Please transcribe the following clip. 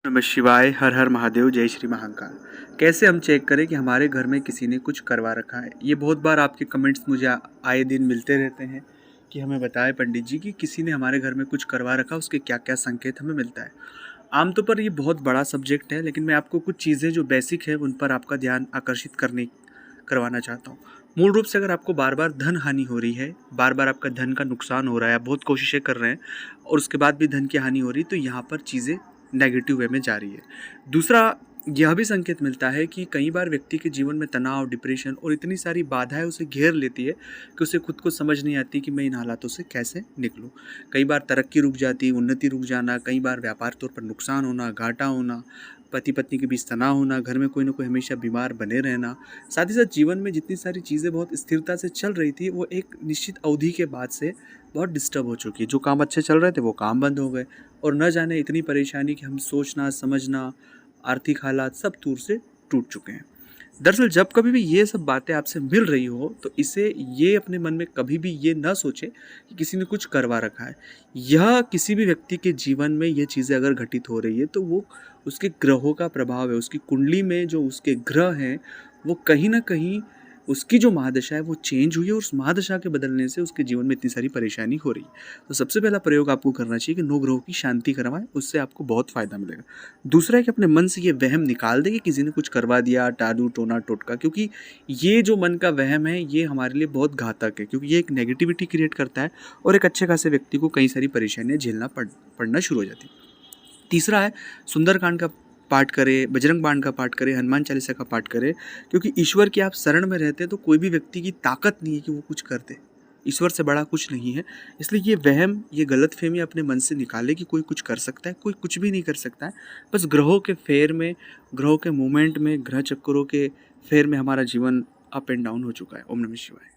नमः शिवाय। हर हर महादेव। जय श्री महाकाल। कैसे हम चेक करें कि हमारे घर में किसी ने कुछ करवा रखा है? ये बहुत बार आपके कमेंट्स मुझे आए दिन मिलते रहते हैं कि हमें बताएं पंडित जी कि किसी ने हमारे घर में कुछ करवा रखा, उसके क्या क्या संकेत हमें मिलता है। आमतौर पर ये बहुत बड़ा सब्जेक्ट है, लेकिन मैं आपको कुछ चीज़ें जो बेसिक है उन पर आपका ध्यान आकर्षित करवाना चाहता हूँ। मूल रूप से अगर आपको बार बार धन हानि हो रही है, बार बार आपका धन का नुकसान हो रहा है, आप बहुत कोशिशें कर रहे हैं और उसके बाद भी धन की हानि हो रही है, तो यहाँ पर चीज़ें नेगेटिव वे में जा रही है। दूसरा, यह भी संकेत मिलता है कि कई बार व्यक्ति के जीवन में तनाव, डिप्रेशन और इतनी सारी बाधाएं उसे घेर लेती है कि उसे खुद को समझ नहीं आती कि मैं इन हालातों से कैसे निकलूं। कई बार तरक्की रुक जाती, उन्नति रुक जाना, कई बार व्यापार तौर पर नुकसान होना, घाटा होना, पति पत्नी के बीच तनाव होना, घर में कोई ना कोई हमेशा बीमार बने रहना। साथ ही साथ जीवन में जितनी सारी चीज़ें बहुत स्थिरता से चल रही थी, वो एक निश्चित अवधि के बाद से बहुत डिस्टर्ब हो चुकी है। जो काम अच्छे चल रहे थे वो काम बंद हो गए और न जाने इतनी परेशानी कि हम सोचना, समझना, आर्थिक हालात सब दूर से टूट चुके हैं। दरअसल जब कभी भी ये सब बातें आपसे मिल रही हो तो इसे ये अपने मन में कभी भी ये ना सोचे कि किसी ने कुछ करवा रखा है। यह किसी भी व्यक्ति के जीवन में ये चीज़ें अगर घटित हो रही है तो वो उसके ग्रहों का प्रभाव है। उसकी कुंडली में जो उसके ग्रह हैं वो कहीं ना कहीं उसकी जो महादशा है वो चेंज हुई है और उस महादशा के बदलने से उसके जीवन में इतनी सारी परेशानी हो रही है। तो सबसे पहला प्रयोग आपको करना चाहिए कि 9 ग्रहों की शांति करवाएं, उससे आपको बहुत फ़ायदा मिलेगा। दूसरा है कि अपने मन से ये वहम निकाल दें कि किसी ने कुछ करवा दिया, टालू टोना टोटका, क्योंकि ये जो मन का वहम है ये हमारे लिए बहुत घातक है, क्योंकि ये एक नेगेटिविटी क्रिएट करता है और एक अच्छे खासे व्यक्ति को कई सारी परेशानियाँ झेलना पड़ना शुरू हो जाती है। तीसरा है सुंदरकांड का पाठ करें, बजरंग बाण का पाठ करें, हनुमान चालीसा का पाठ करें, क्योंकि ईश्वर की आप शरण में रहते हैं तो कोई भी व्यक्ति की ताकत नहीं है कि वो कुछ कर दे। ईश्वर से बड़ा कुछ नहीं है। इसलिए ये वहम, ये गलतफहमी अपने मन से निकाले कि कोई कुछ कर सकता है। कोई कुछ भी नहीं कर सकता है। बस ग्रहों के फेर में, ग्रहों के मूवमेंट में, ग्रह चक्करों के फेर में हमारा जीवन अप एंड डाउन हो चुका है। ओम नमः शिवाय।